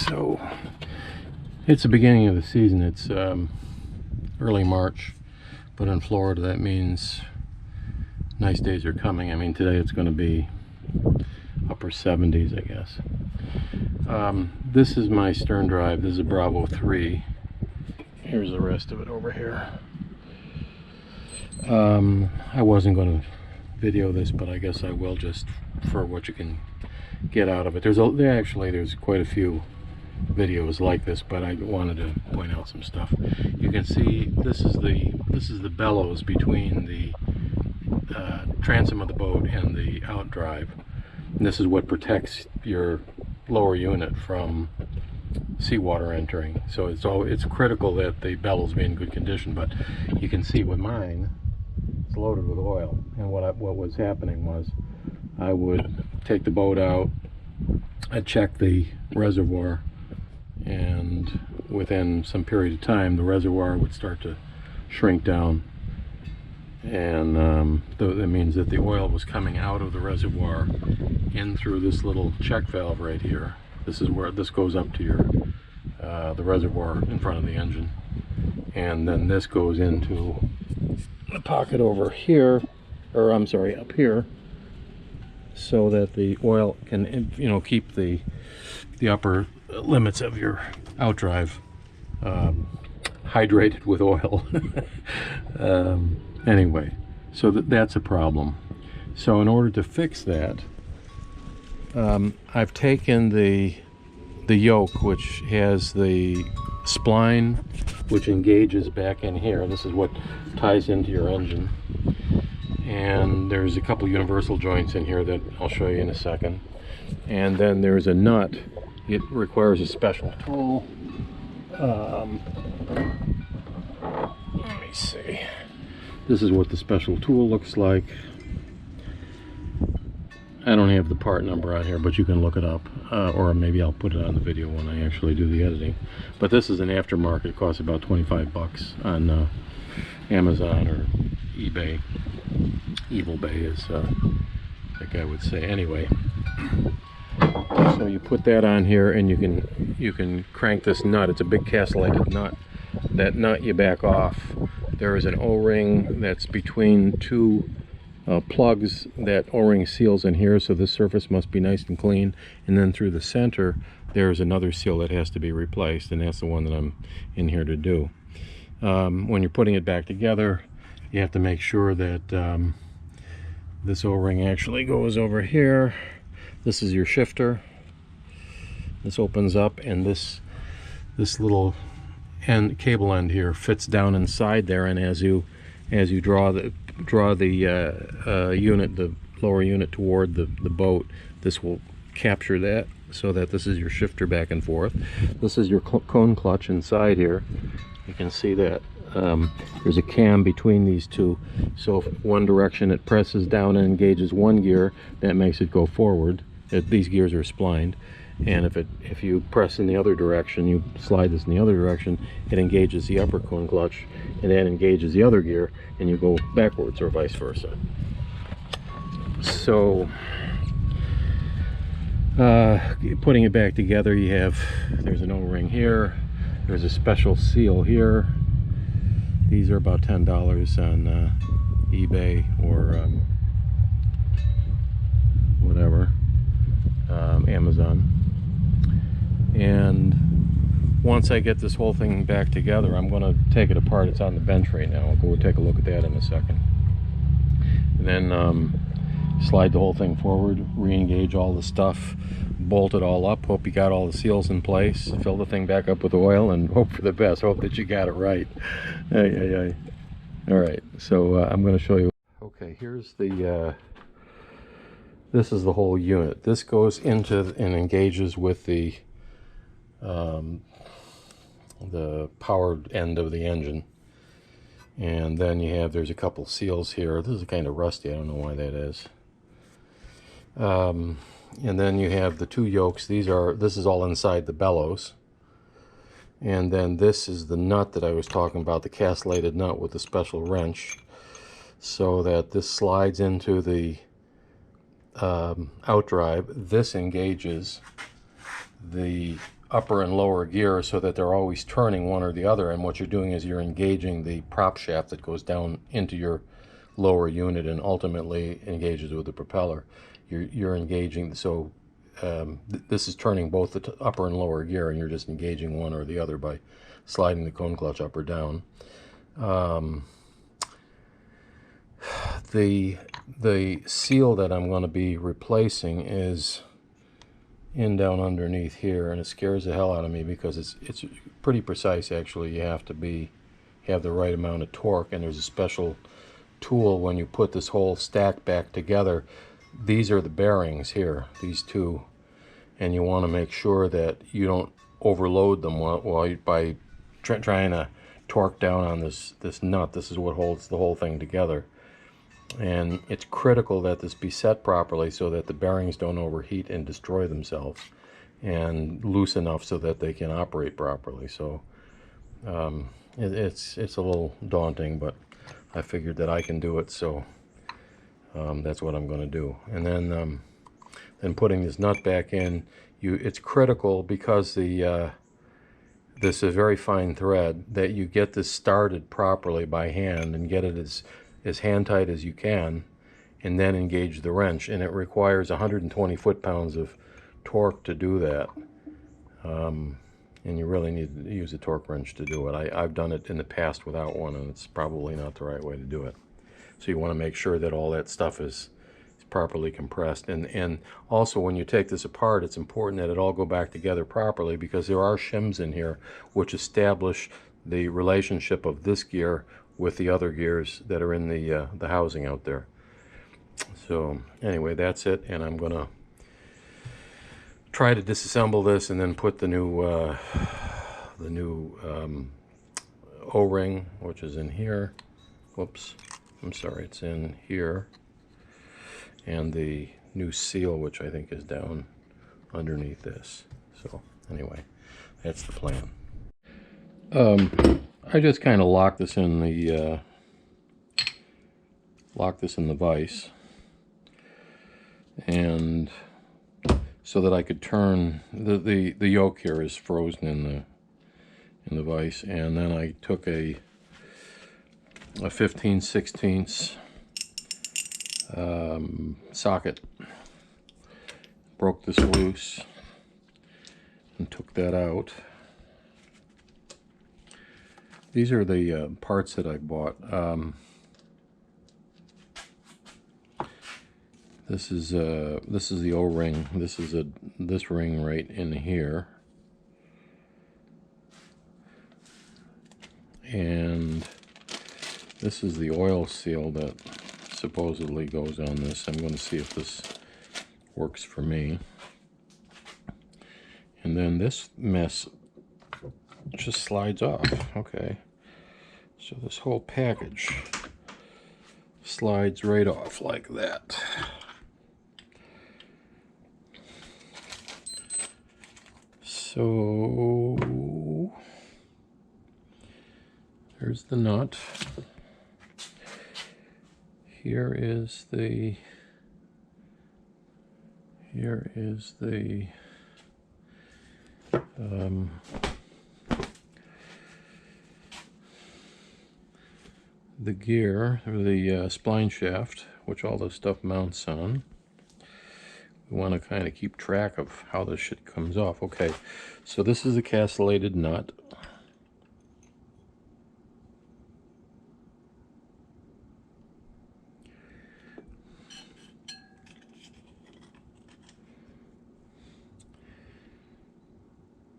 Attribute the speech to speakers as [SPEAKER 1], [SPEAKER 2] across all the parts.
[SPEAKER 1] So it's the beginning of the season. It's early March, but in Florida that means nice days are coming. I mean, today it's going to be upper 70s, I guess. This is my stern drive. This is a Bravo 3. Here's the rest of it over here. I wasn't going to video this, but I guess I will, just for what you can get out of it. There's quite a few videos like this, but I wanted to point out some stuff. You can see this is the bellows between the transom of the boat and the outdrive. And this is what protects your lower unit from seawater entering. So it's critical that the bellows be in good condition. But you can see with mine, it's loaded with oil. And what was happening was, I would take the boat out, I'd check the reservoir, and within some period of time the reservoir would start to shrink down, and that means that the oil was coming out of the reservoir in through this little check valve right here. This is where this goes up to your the reservoir in front of the engine, and then this goes into the pocket over here, or I'm sorry, up here, so that the oil can, keep the upper limits of your outdrive hydrated with oil. Anyway, so that's a problem. So in order to fix that, I've taken the yoke, which has the spline which engages back in here. This is what ties into your engine, and there's a couple universal joints in here that I'll show you in a second. And then there's a nut. It requires a special tool. Let me see. This is what the special tool looks like. I don't have the part number on here, but you can look it up, or maybe I'll put it on the video when I actually do the editing. But this is an aftermarket. It costs about 25 bucks on Amazon or eBay. Evil Bay, as that guy would say. Anyway, so you put that on here, and you can crank this nut. It's a big castellated nut. That nut you back off. There is an O-ring that's between two plugs. That O-ring seals in here, so this surface must be nice and clean. And then through the center there's another seal that has to be replaced, and that's the one that I'm in here to do. When you're putting it back together, you have to make sure that this O-ring actually goes over here. This is your shifter. This opens up, and this little cable end here fits down inside there, and as you draw the unit, the lower unit, toward the boat, this will capture that, so that this is your shifter back and forth. This is your cone clutch inside here. You can see that there's a cam between these two, so if one direction it presses down and engages one gear, that makes it go forward. These gears are splined, and if you press in the other direction, you slide this in the other direction, it engages the upper cone clutch, and then engages the other gear, and you go backwards, or vice versa. So putting it back together, there's an O-ring here, there's a special seal here. These are about $10 on eBay or whatever, Amazon. And once I get this whole thing back together, I'm going to take it apart. It's on the bench right now. I'll go take a look at that in a second. And then slide the whole thing forward, re-engage all the stuff, bolt it all up, hope you got all the seals in place, fill the thing back up with oil, and hope for the best. Hope that you got it right. All right, so I'm going to show you. Okay, here's this is the whole unit. This goes into and engages with the powered end of the engine, and then there's a couple seals here. This is kind of rusty. I don't know why that is. And then you have the two yokes. This is all inside the bellows, and then this is the nut that I was talking about, the castellated nut with the special wrench, so that this slides into the outdrive. This engages the upper and lower gear so that they're always turning one or the other, and what you're doing is you're engaging the prop shaft that goes down into your lower unit and ultimately engages with the propeller. You're engaging, so this is turning both the upper and lower gear, and you're just engaging one or the other by sliding the cone clutch up or down. The seal that I'm going to be replacing is down underneath here, and it scares the hell out of me because it's pretty precise. Actually, you have to have the right amount of torque, and there's a special tool when you put this whole stack back together. These are the bearings here, these two, and you want to make sure that you don't overload them by trying to torque down on this nut. This is what holds the whole thing together, and it's critical that this be set properly so that the bearings don't overheat and destroy themselves, and loose enough so that they can operate properly. So it's a little daunting, but I figured that I can do it, so that's what I'm going to do. And then putting this nut back in, it's critical, because this is a very fine thread, that you get this started properly by hand and get it as hand tight as you can, and then engage the wrench. And it requires 120 foot-pounds of torque to do that. And you really need to use a torque wrench to do it. I've done it in the past without one, and it's probably not the right way to do it. So you want to make sure that all that stuff is properly compressed. And also, when you take this apart, it's important that it all go back together properly, because there are shims in here which establish the relationship of this gear with the other gears that are in the housing out there. So anyway, that's it, and I'm going to try to disassemble this and then put the new O-ring, which is in here. Whoops, I'm sorry, it's in here. And the new seal, which I think is down underneath this. So anyway, that's the plan. I just kind of lock this in the vise, and so that I could turn the yoke here is frozen in the vise, and then I took a 15/16 socket, broke this loose, and took that out. These are the parts that I bought. This is the O-ring. This is this ring right in here, and this is the oil seal that supposedly goes on this. I'm going to see if this works for me. And then this mess just slides off. Okay, so this whole package slides right off like that. So there's the nut. Here is the gear, or the spline shaft, which all this stuff mounts on. We want to kind of keep track of how this shit comes off. Okay, so this is a castellated nut.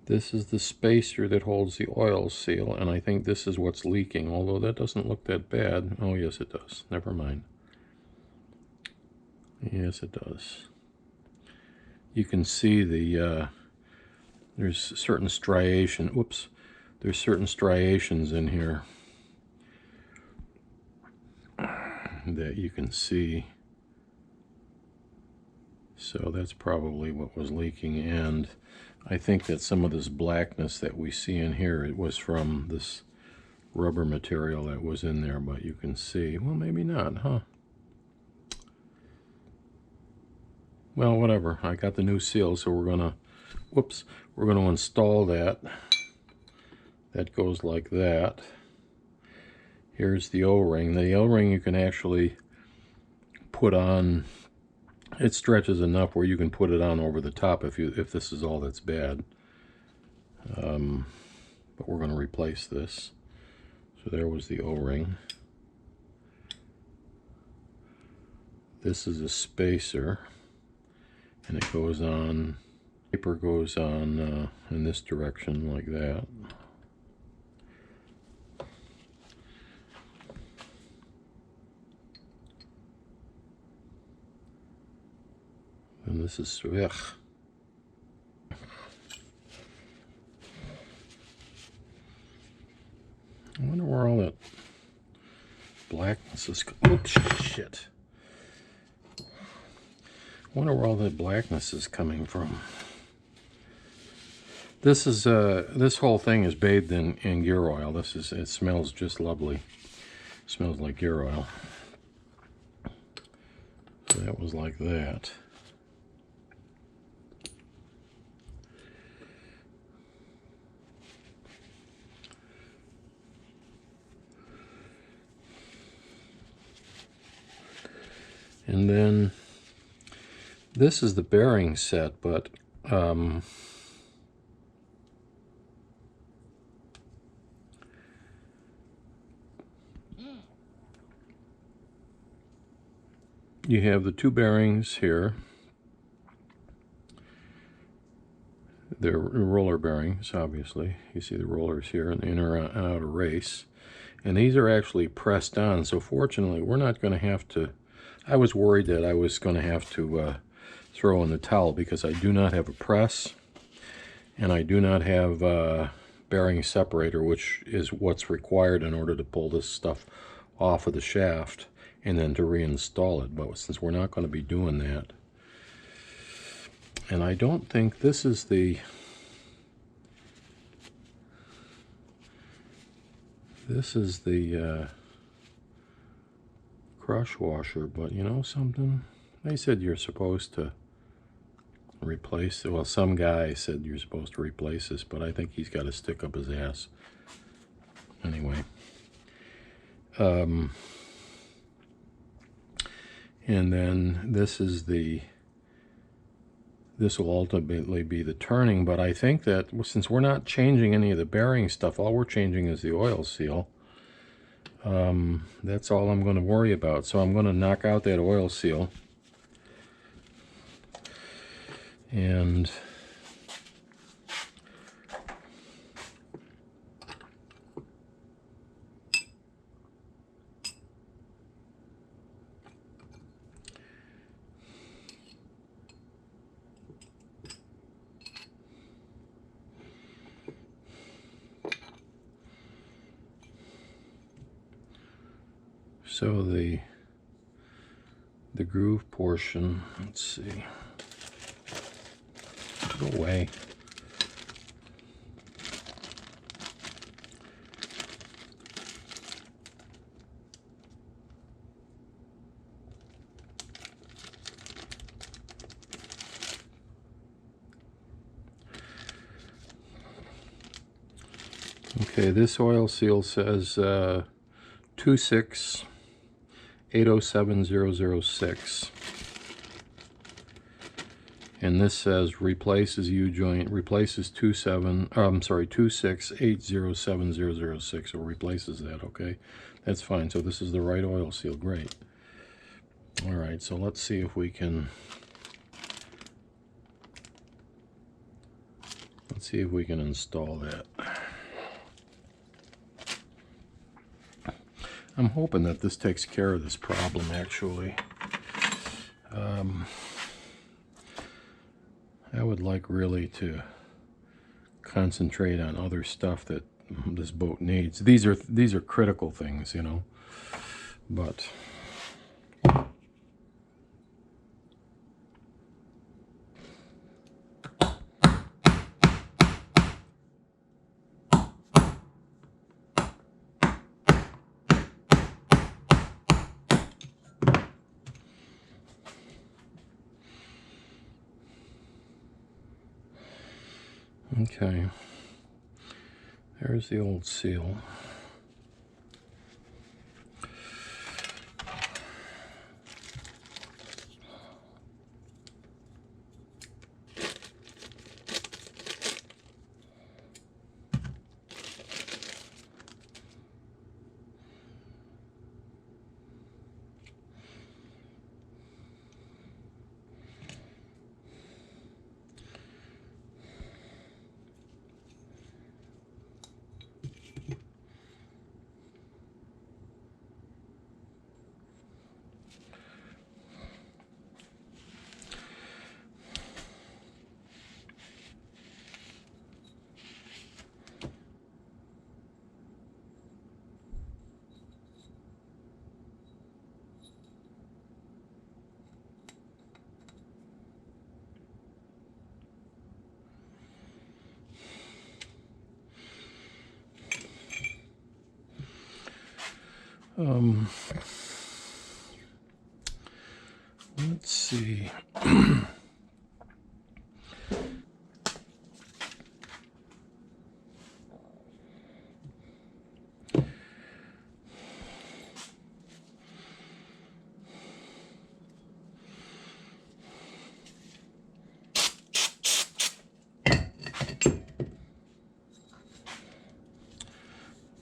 [SPEAKER 1] This is the spacer that holds the oil seal, and I think this is what's leaking, although that doesn't look that bad. Oh, yes, it does. Never mind. Yes, it does. You can see there's certain striation. Whoops. There's certain striations in here that you can see. So that's probably what was leaking, and I think that some of this blackness that we see in here, it was from this rubber material that was in there, but you can see, well, maybe not, huh? Well, whatever. I got the new seal, so we're gonna whoops, we're going to install that. That goes like that. Here's the O-ring. The O-ring you can actually put on, it stretches enough where you can put it on over the top if this is all that's bad. But we're going to replace this. So there was the O-ring. This is a spacer, and it goes on, paper goes on in this direction like that. And this is, ugh. I wonder where all that blackness is. Oops, shit. I wonder where all that blackness is coming from. This is this whole thing is bathed in gear oil. It smells just lovely. It smells like gear oil. So that was like that. And then this is the bearing set, but you have the two bearings here. They're roller bearings, obviously. You see the rollers here, an inner and outer race. And these are actually pressed on, so fortunately we're not going to have to. I was worried that I was going to have to throw in the towel because I do not have a press, and I do not have a bearing separator, which is what's required in order to pull this stuff off of the shaft and then to reinstall it. But since we're not going to be doing that, and I don't think this is the crush washer, but you know something? They said you're supposed to replace it. Well, some guy said you're supposed to replace this, but I think he's got to stick up his ass. Anyway. And then this will ultimately be the turning, but I think that since we're not changing any of the bearing stuff, all we're changing is the oil seal. That's all I'm going to worry about. So I'm going to knock out that oil seal. And so the groove portion, let's see, go away. Okay, this oil seal says 26807-006, and this says replaces U-joint, replaces 26807-006, or replaces that. Okay, that's fine. So this is the right oil seal. Great. All right, so let's see if we can install that. I'm hoping that this takes care of this problem, actually. I would like really to concentrate on other stuff that this boat needs. These are critical things, you know, but Okay, there's the old seal. Let's see.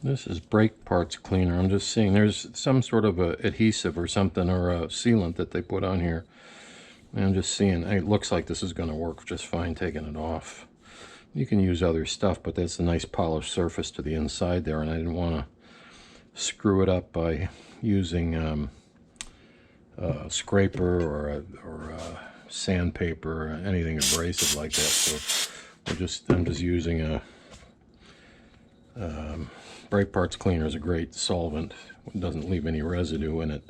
[SPEAKER 1] This is brake parts cleaner. I'm just seeing there's some sort of a adhesive or something, or a sealant that they put on here. And I'm just seeing, it looks like this is going to work just fine taking it off. You can use other stuff, but that's a nice polished surface to the inside there, and I didn't want to screw it up by using a scraper or a sandpaper or anything abrasive like that. So I'm just using a brake parts cleaner is a great solvent. It doesn't leave any residue, and it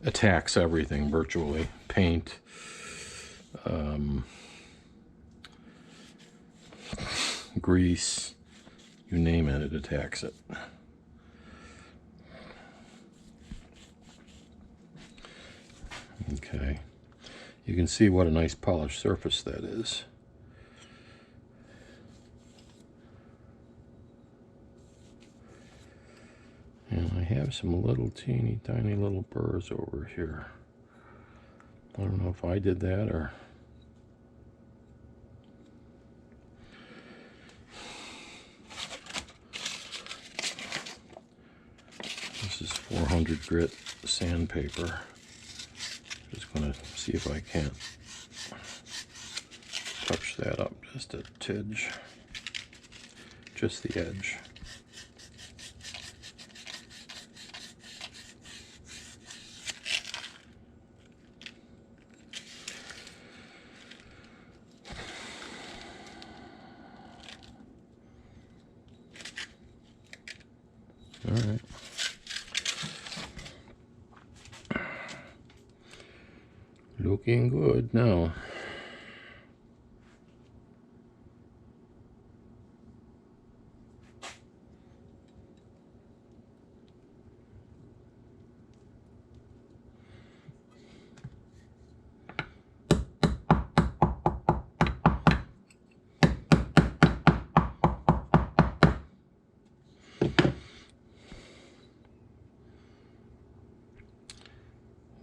[SPEAKER 1] attacks everything virtually. Paint, grease, you name it, it attacks it. Okay, you can see what a nice polished surface that is. And I have some little teeny tiny little burrs over here. I don't know if I did that or... This is 400 grit sandpaper. Just going to see if I can't touch that up just a tidge. Just the edge. All right. Looking good now.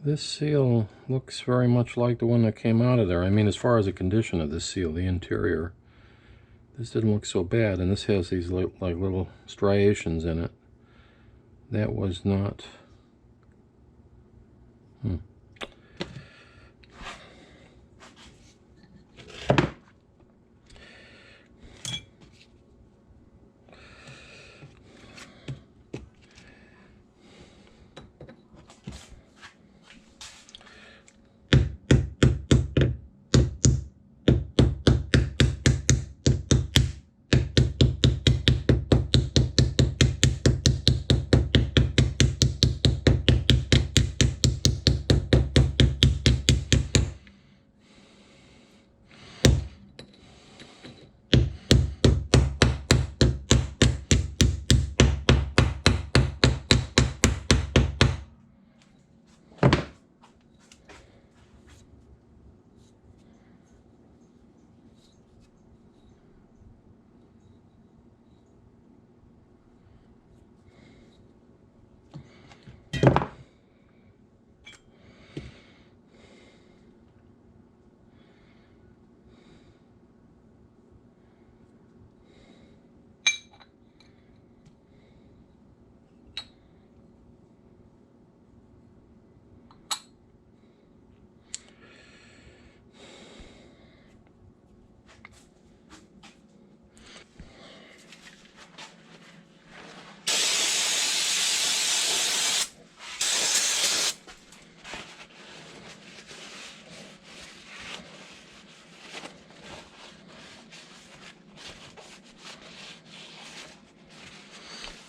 [SPEAKER 1] This seal looks very much like the one that came out of there. I mean, as far as the condition of this seal, the interior, this didn't look so bad. And this has these like little striations in it. That was not...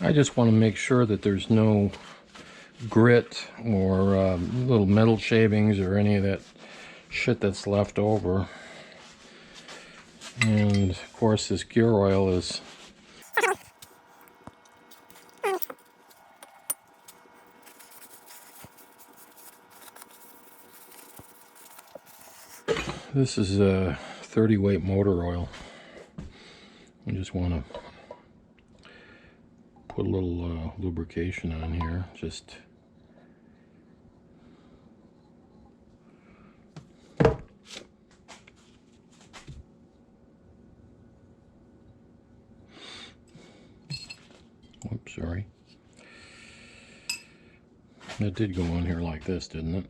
[SPEAKER 1] I just want to make sure that there's no grit or little metal shavings or any of that shit that's left over. And of course this gear oil is this is a 30 weight motor oil. I just want to put a little lubrication on here, just whoops, sorry. That did go on here like this, didn't it?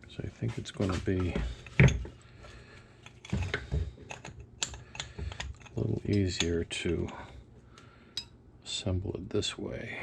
[SPEAKER 1] So I think it's going to be a little easier to assemble it this way.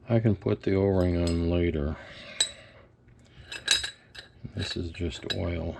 [SPEAKER 1] I can put the O-ring on later. This is just oil.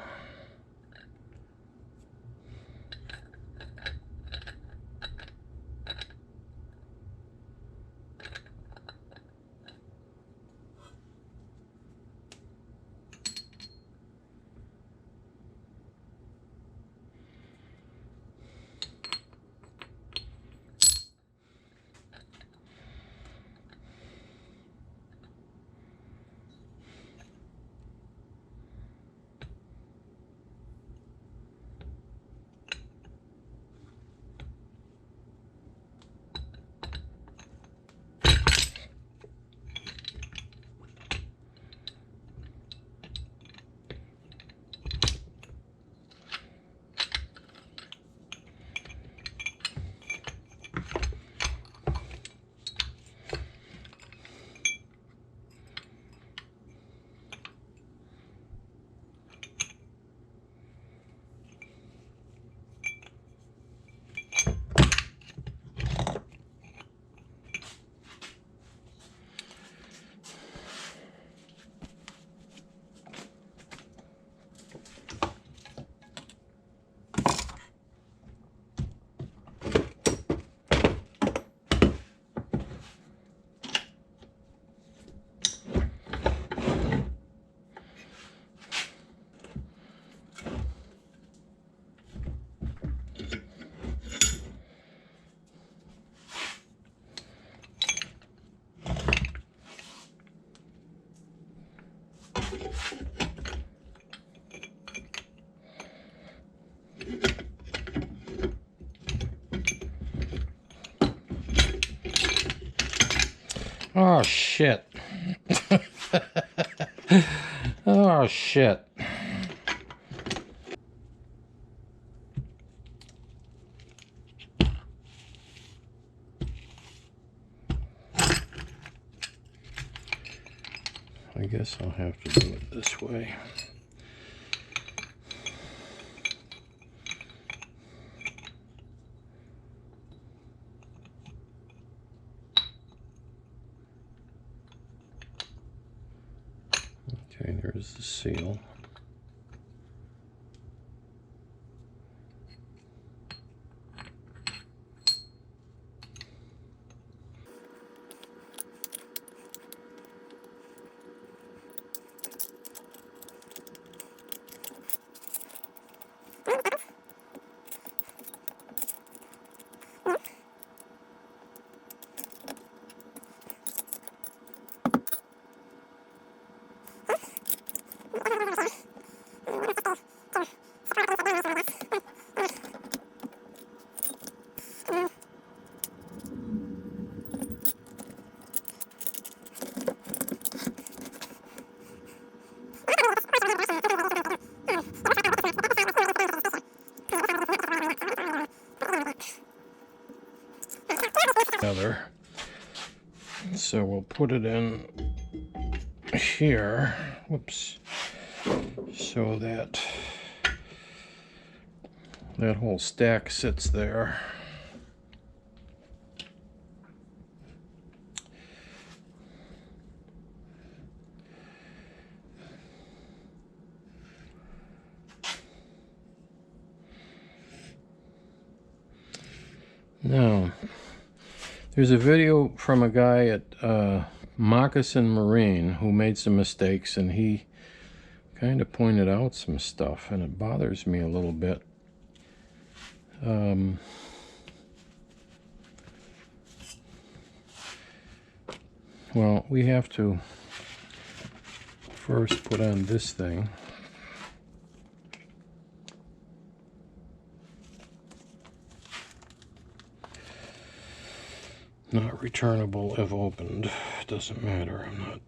[SPEAKER 1] Oh shit. Oh shit. I guess I'll have to do it this way. Okay, there's the seal. So we'll put it in here, whoops, so that that whole stack sits there. Now, there's a video from a guy at Moccasin Marine who made some mistakes, and he kind of pointed out some stuff, and it bothers me a little bit. Well, we have to first put on this thing. Not returnable if opened. Doesn't matter. I'm not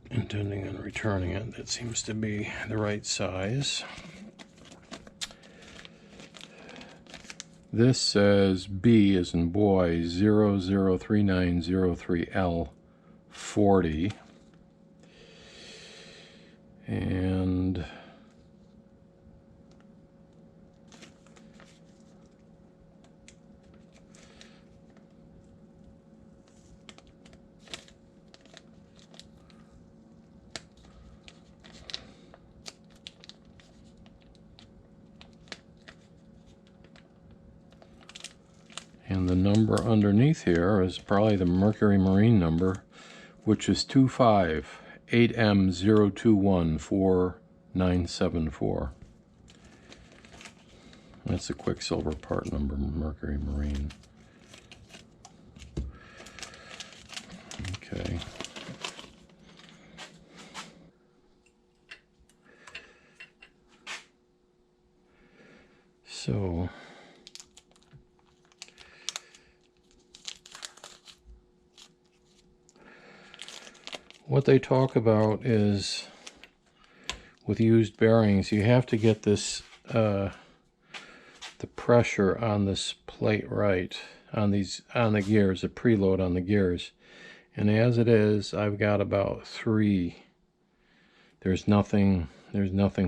[SPEAKER 1] intending on returning it. It seems to be the right size. This says B as in boy 003903L40, and the number underneath here is probably the Mercury Marine number, which is 258M0214974. That's the Quicksilver part number, Mercury Marine. Okay. So what they talk about is with used bearings, you have to get this the pressure on this plate right, on the gears, the preload on the gears. And as it is, I've got about 3. There's nothing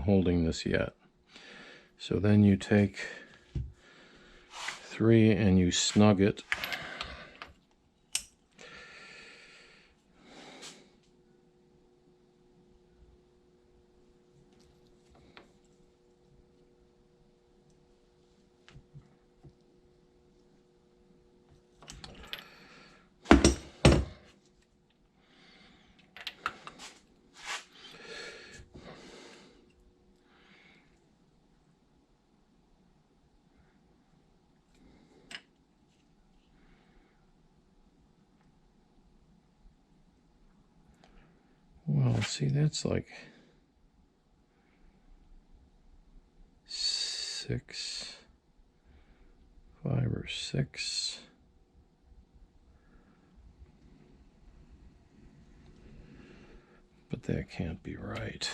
[SPEAKER 1] holding this yet. So then you take 3 and you snug it. Well, see, that's like 6, 5 or 6. But that can't be right,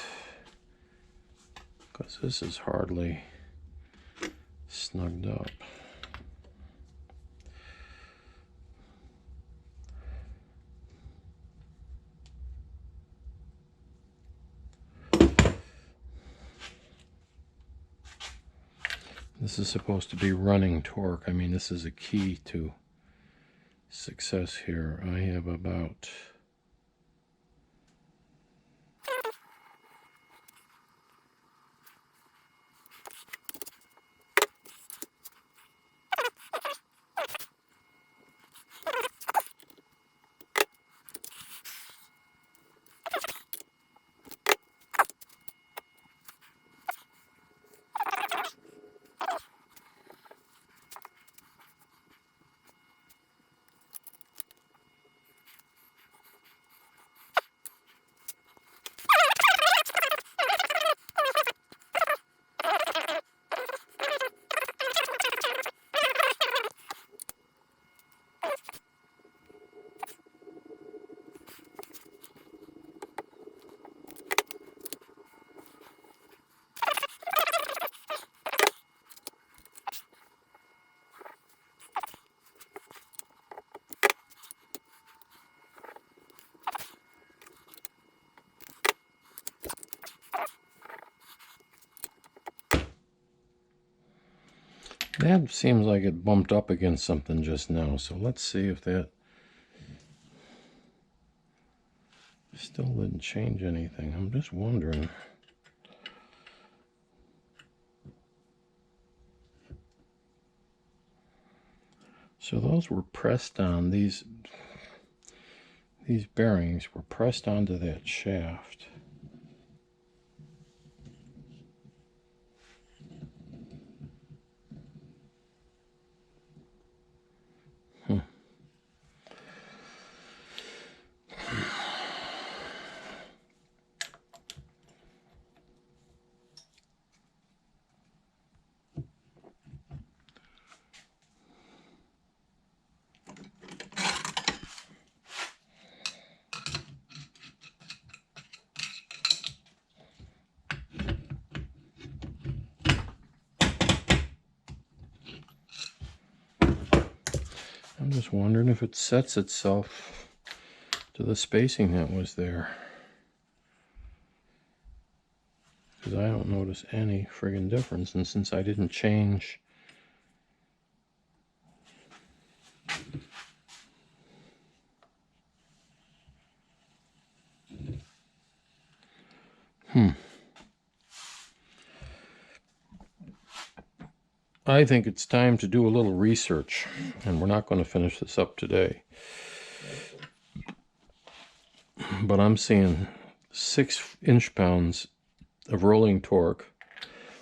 [SPEAKER 1] because this is hardly snugged up. This is supposed to be running torque. I mean, this is a key to success here. I have about That seems like it bumped up against something just now, so let's see if that still didn't change anything. I'm just wondering. So those were pressed on, these bearings were pressed onto that shaft. I'm just wondering if it sets itself to the spacing that was there. Because I don't notice any friggin' difference, and since I didn't change I think it's time to do a little research, and we're not going to finish this up today. But I'm seeing 6 inch-pounds of rolling torque.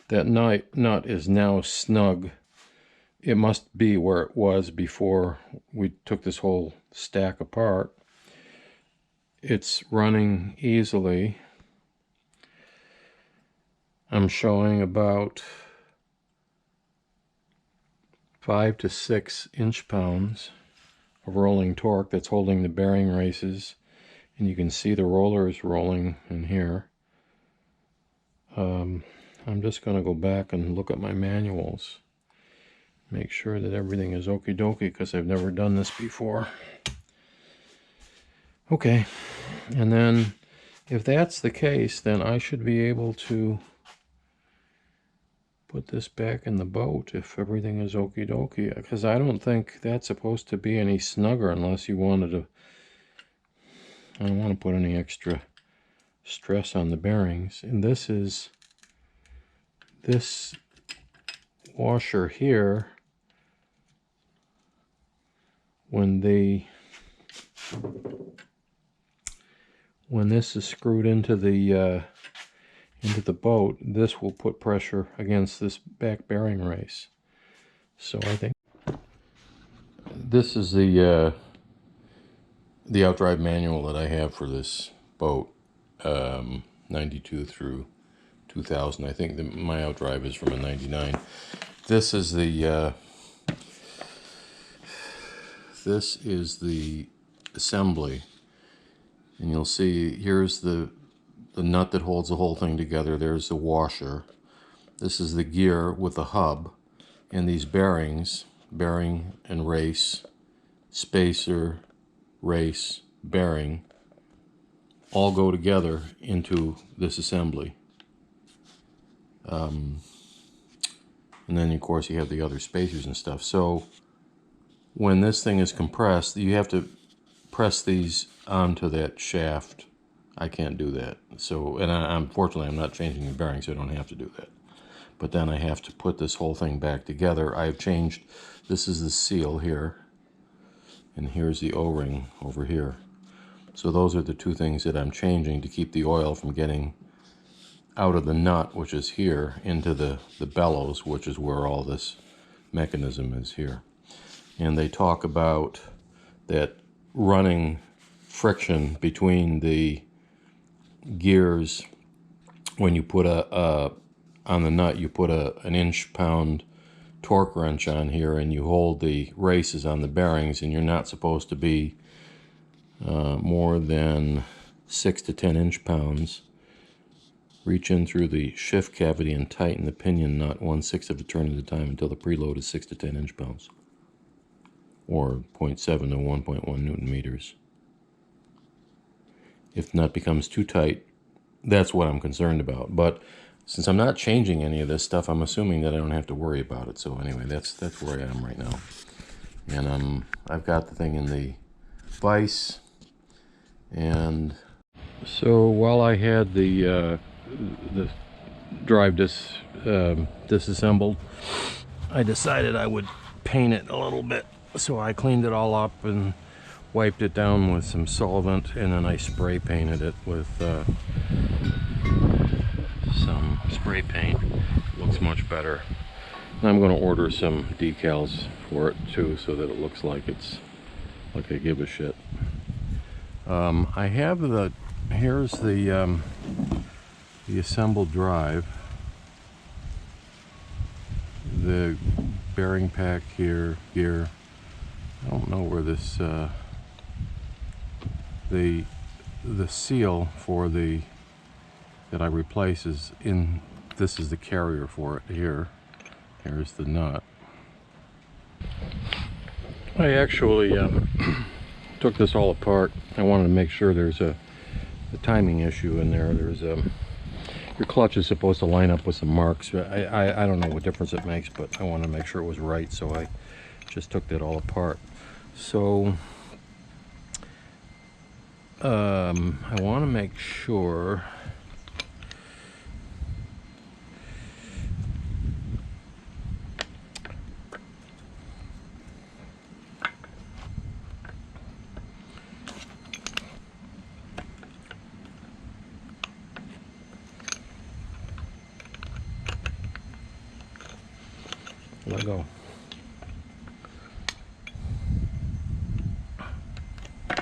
[SPEAKER 1] That nut is now snug. It must be where it was before we took this whole stack apart. It's running easily. I'm showing about 5 to 6 inch-pounds of rolling torque that's holding the bearing races, and you can see the rollers rolling in here. I'm just going to go back and look at my manuals, make sure that everything is okie dokie, because I've never done this before. Okay, and then if that's the case, then I should be able to put this back in the boat if everything is okie dokie, because I don't think that's supposed to be any snugger unless you wanted to. I don't want to put any extra stress on the bearings. And this washer here, when this is screwed into the boat, this will put pressure against this back bearing race. So I think this is the outdrive manual that I have for this boat, 92 through 2000. I think my outdrive is from a 99. This is the assembly, and you'll see here's the nut that holds the whole thing together. There's the washer. This is the gear with the hub, and these bearings, bearing and race, spacer, race, bearing, all go together into this assembly. And then of course you have the other spacers and stuff. So when this thing is compressed, you have to press these onto that shaft. I can't do that. So, and unfortunately I'm not changing the bearings, so I don't have to do that. But then I have to put this whole thing back together. I've changed, this is the seal here, and here's the O-ring over here. So those are the two things that I'm changing to keep the oil from getting out of the nut, which is here, into the bellows, which is where all this mechanism is here. And they talk about that running friction between the gears. When you put on the nut, you put an inch-pound torque wrench on here, and you hold the races on the bearings, and you're not supposed to be more than 6 to 10 inch-pounds. Reach in through the shift cavity and tighten the pinion nut 1/6 of a turn at a time until the preload is 6 to 10 inch-pounds, or 0.7 to 1.1 Newton meters. If the nut becomes too tight, that's what I'm concerned about. But since I'm not changing any of this stuff, I'm assuming that I don't have to worry about it. So anyway, that's where I am right now. And I've got the thing in the vise. And so while I had the drive disassembled, I decided I would paint it a little bit. So I cleaned it all up and wiped it down with some solvent, and then I spray painted it with some spray paint. It looks much better. And I'm going to order some decals for it too, so that it looks like it's like I give a shit. I have here's the assembled drive, the bearing pack here. I don't know where this the seal for that I replace is in. This is the carrier for it here. Here's the nut. I actually took this all apart. I wanted to make sure there's a timing issue in there. There's your clutch is supposed to line up with some marks. I don't know what difference it makes, but I wanted to make sure it was right, so I just took that all apart. So I want to make sure let go. There's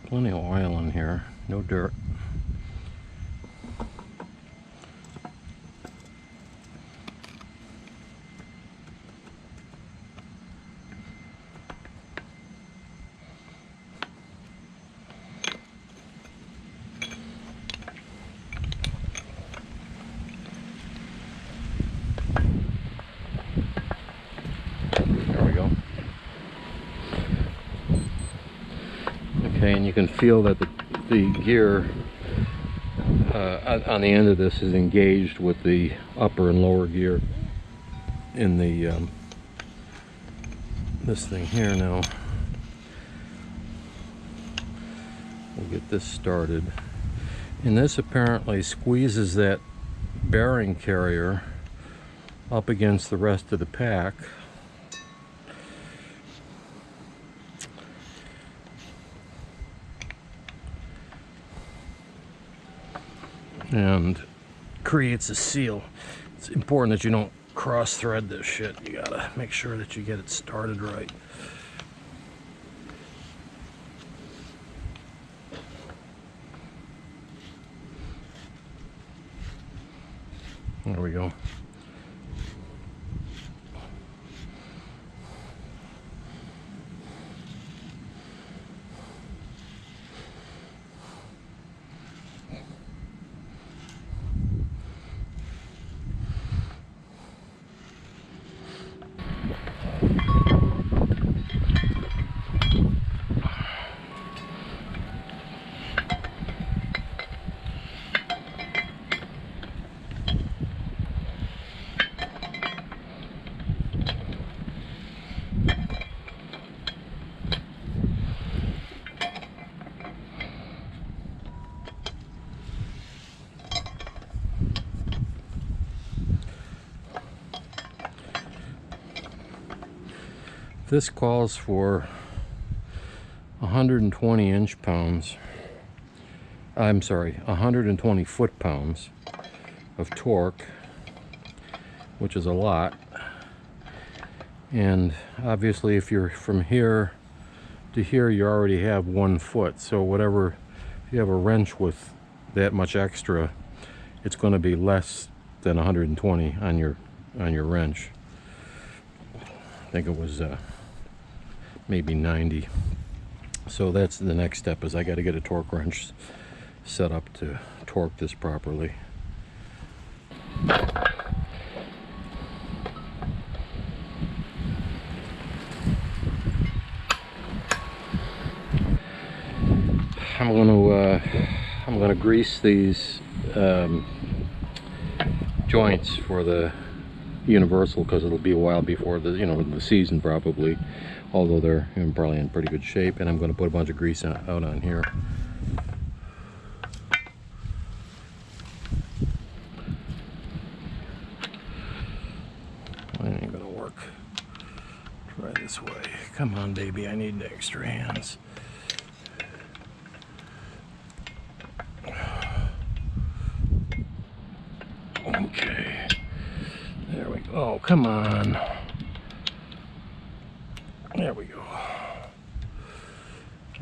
[SPEAKER 1] plenty of oil in here, no dirt. Okay, and you can feel that the gear on the end of this is engaged with the upper and lower gear in the this thing here. Now we'll get this started, and this apparently squeezes that bearing carrier up against the rest of the pack. And creates a seal. It's important that you don't cross thread this shit. You gotta make sure that you get it started right. There we go. This calls for 120 inch-pounds. I'm sorry, 120 foot-pounds of torque, which is a lot. And obviously, if you're from here to here, you already have 1 foot. So whatever, if you have a wrench with that much extra, it's going to be less than 120 on your wrench. I think it was maybe 90. So that's the next step, is I got to get a torque wrench set up to torque this properly. I'm gonna grease these joints for the universal, because it'll be a while before the the season probably, although they're probably in pretty good shape. And I'm going to put a bunch of grease out on here. That ain't gonna work. Try this way. Come on, baby, I need the extra hands. Okay, there we go. Oh, come on. There we go.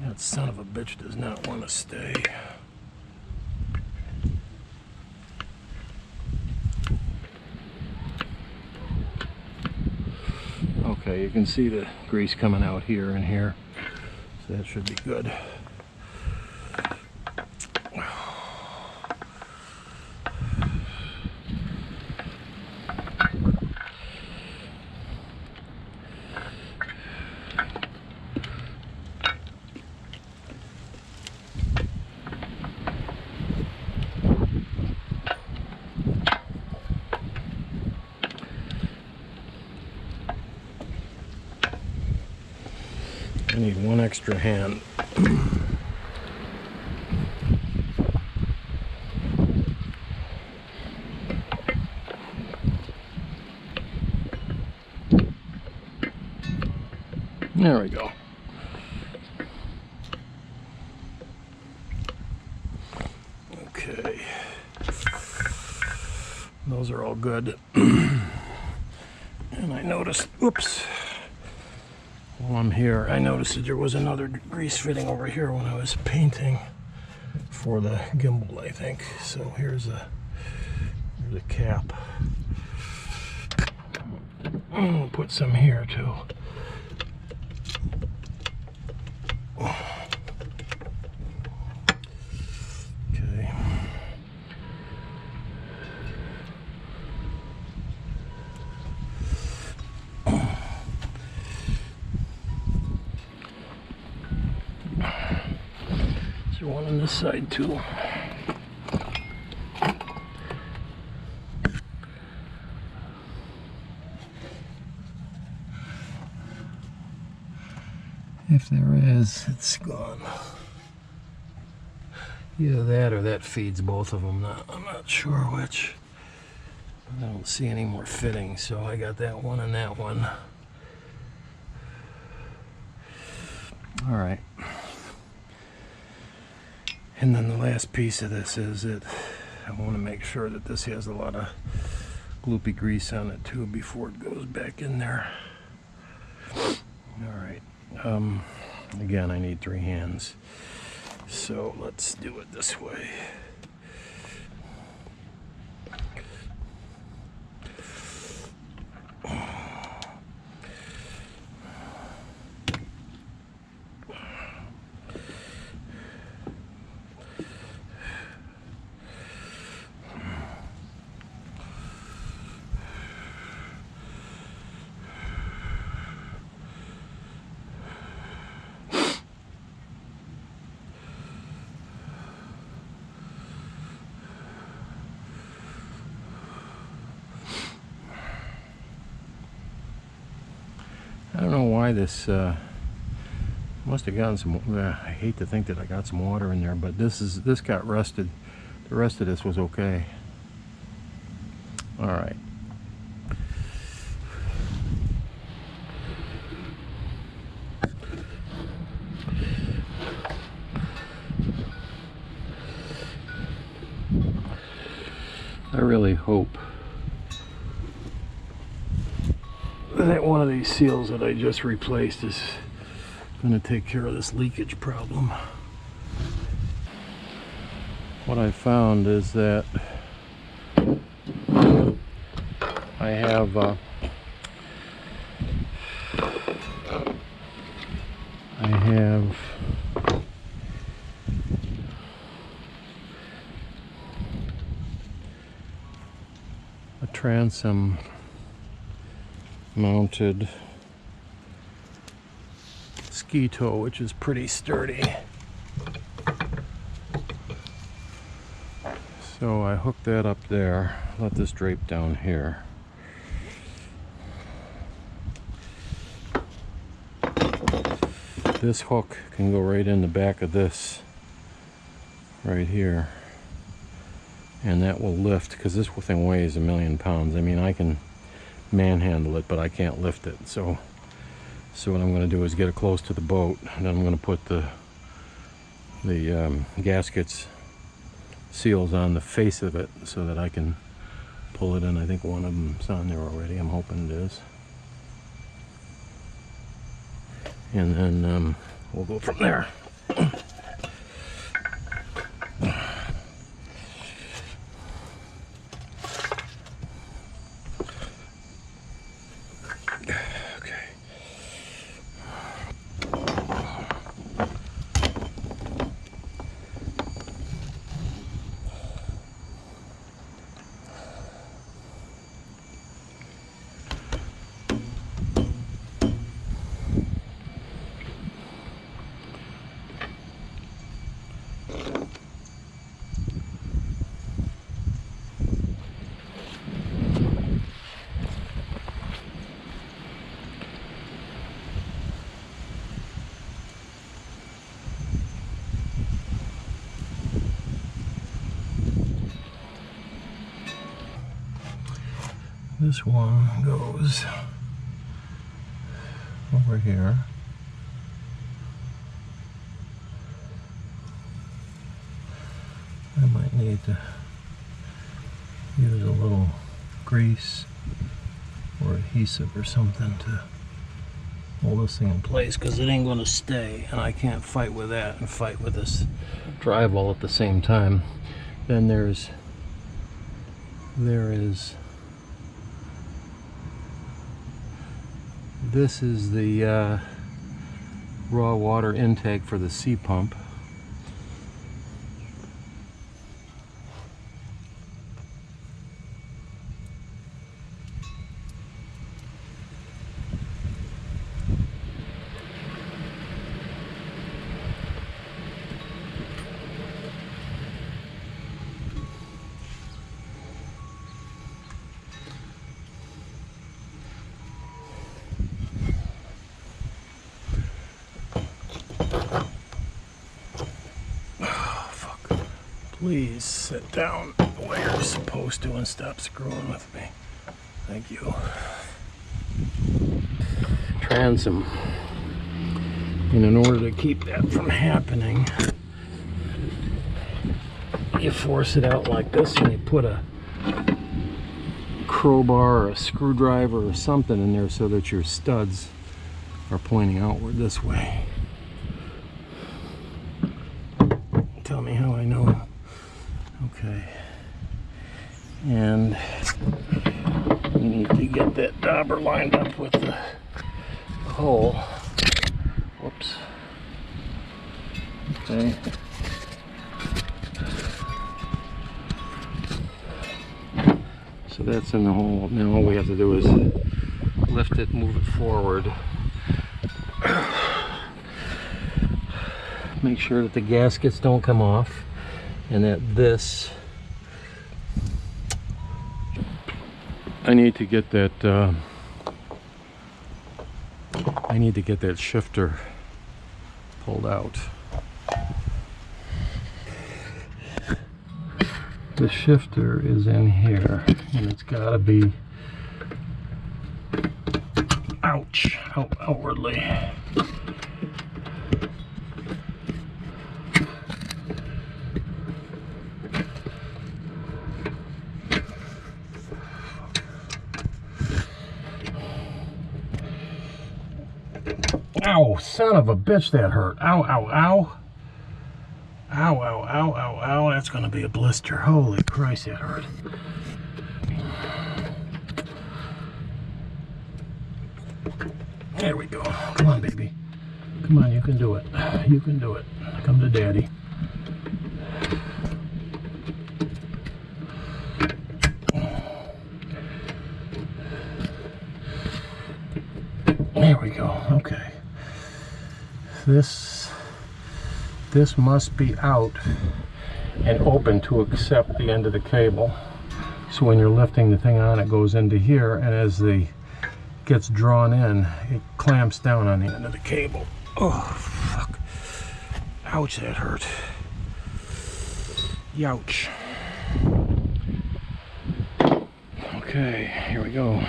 [SPEAKER 1] That son of a bitch does not want to stay. Okay, you can see the grease coming out here and here, so that should be good. I need one extra hand. There we go. Okay. Those are all good. And I noticed, oops. While I'm here, I noticed that there was another grease fitting over here when I was painting for the gimbal, I think. So here's a cap. I'll put some here too. Okay. Is there one on this side too? If there is, it's gone. Either that or that feeds both of them. I'm not sure which. I don't see any more fitting, so I got that one and that one. All right. And then the last piece of this is that I want to make sure that this has a lot of gloopy grease on it too before it goes back in there. All right. Again, I need 3 hands, so let's do it this way. I don't know why this must have gotten some. I hate to think that I got some water in there, but this got rusted. The rest of this was okay. All right. I really hope that one of these seals that I just replaced is going to take care of this leakage problem. What I found is that I have a transom mounted ski toe, which is pretty sturdy. So I hooked that up there, let this drape down here. This hook can go right in the back of this right here, and that will lift, because this thing weighs 1,000,000 pounds. I mean, I can manhandle it, but I can't lift it. So what I'm going to do is get it close to the boat, and then I'm going to put the gaskets seals on the face of it so that I can pull it in. I think one of them's on there already. I'm hoping it is. And then we'll go from there. This one goes over here. I might need to use a little grease or adhesive or something to hold this thing in place, because it ain't going to stay, and I can't fight with that and fight with this drywall at the same time. Then there is this is the raw water intake for the sea pump. Please sit down where you're supposed to and stop screwing with me. Thank you. Transom. And in order to keep that from happening, you force it out like this, and you put a crowbar or a screwdriver or something in there so that your studs are pointing outward this way. Tell me how I know. Okay, and you need to get that dauber lined up with the hole. Whoops. Okay. So that's in the hole. Now all we have to do is lift it, move it forward. Make sure that the gaskets don't come off, and that this, I need to get that shifter pulled out. The shifter is in here, and it's got to be outwardly. Ow, son of a bitch, that hurt. Ow, ow, ow. Ow, ow, ow, ow, ow. That's going to be a blister. Holy Christ, that hurt. There we go. Come on, baby. Come on, you can do it. You can do it. Come to daddy. There we go. Okay. This must be out and open to accept the end of the cable. So when you're lifting the thing on, it goes into here, and as the gets drawn in, it clamps down on the end of the cable. Oh, fuck. Ouch, that hurt. Youch. Okay, here we go.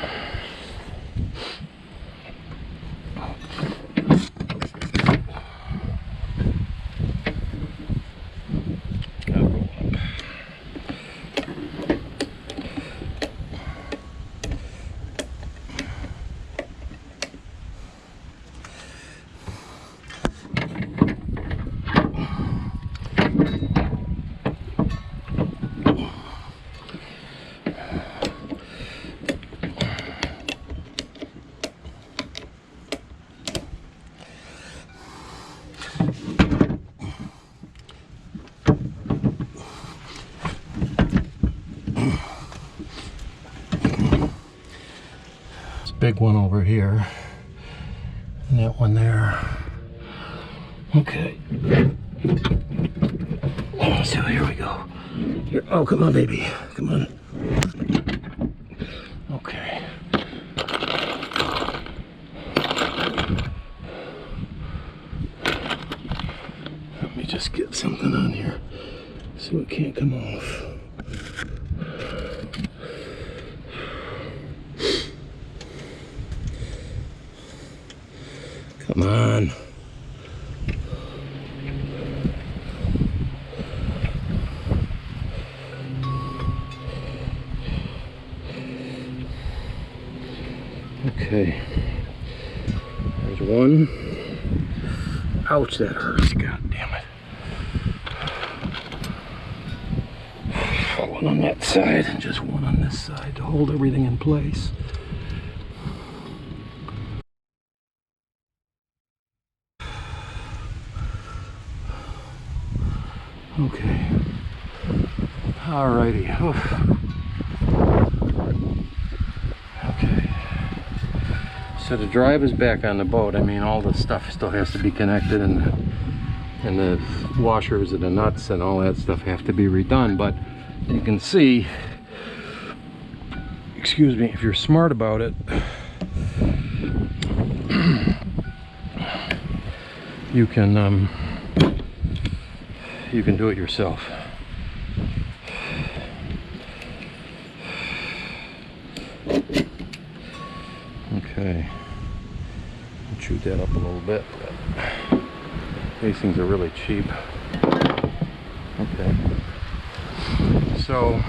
[SPEAKER 1] Big one over here, and that one there. Okay. So here we go. Here, oh, come on, baby. Come on. Okay. Let me just get something on here so it can't come off. Come on. Okay. There's one. Ouch, that hurts. God damn it. One on that side and just one on this side to hold everything in place. Okay. Alrighty. Okay. So the drive is back on the boat. I mean, all the stuff still has to be connected, and the washers and the nuts and all that stuff have to be redone. But you can see, excuse me, if you're smart about it, you can do it yourself. Okay, I'll chew that up a little bit, but these things are really cheap. Okay, so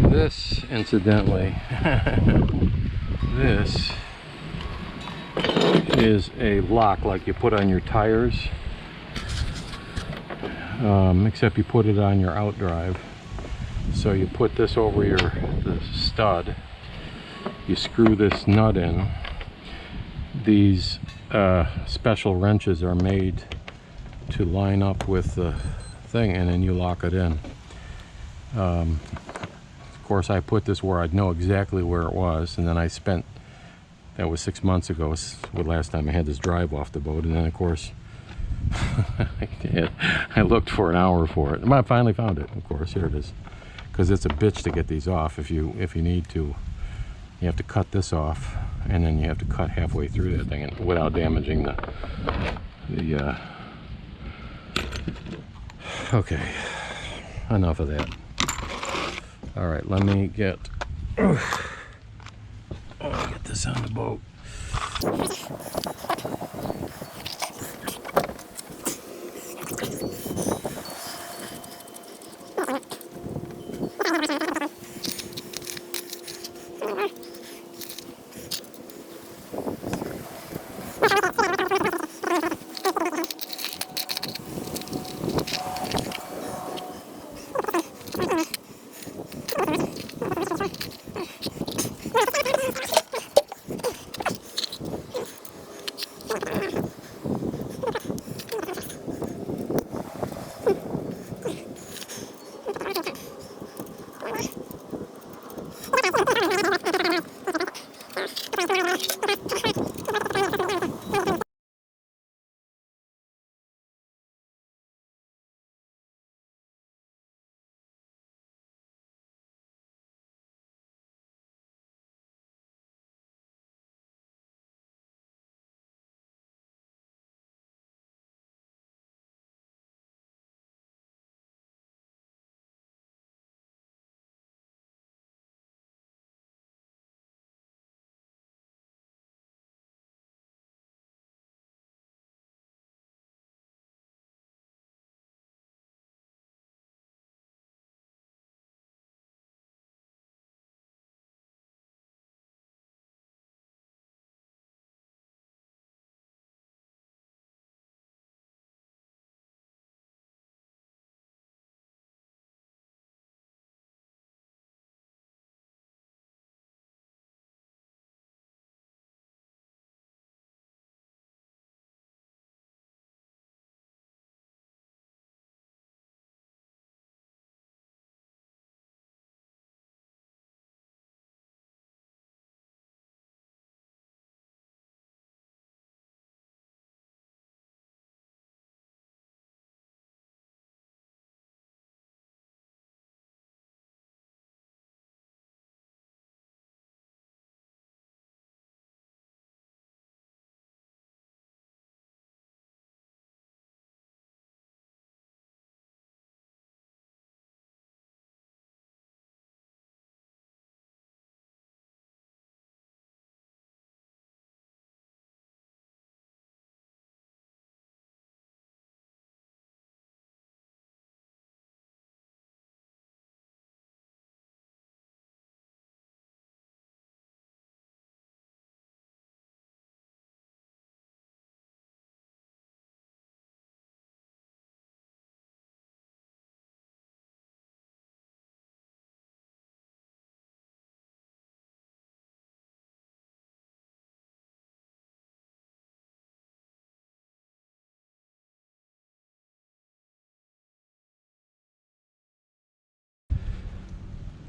[SPEAKER 1] this, incidentally, this is a lock like you put on your tires, except you put it on your outdrive. So you put this over the stud, you screw this nut in. These special wrenches are made to line up with the thing, and then you lock it in. Of course, I put this where I'd know exactly where it was, and then I spent, that was 6 months ago, was the last time I had this drive off the boat, and then of course I looked for an hour for it, and I finally found it. Of course, here it is, because it's a bitch to get these off. If you need to, you have to cut this off, and then you have to cut halfway through that thing, and without damaging the okay, enough of that. All right, let me get this on the boat.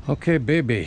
[SPEAKER 1] Okay, baby.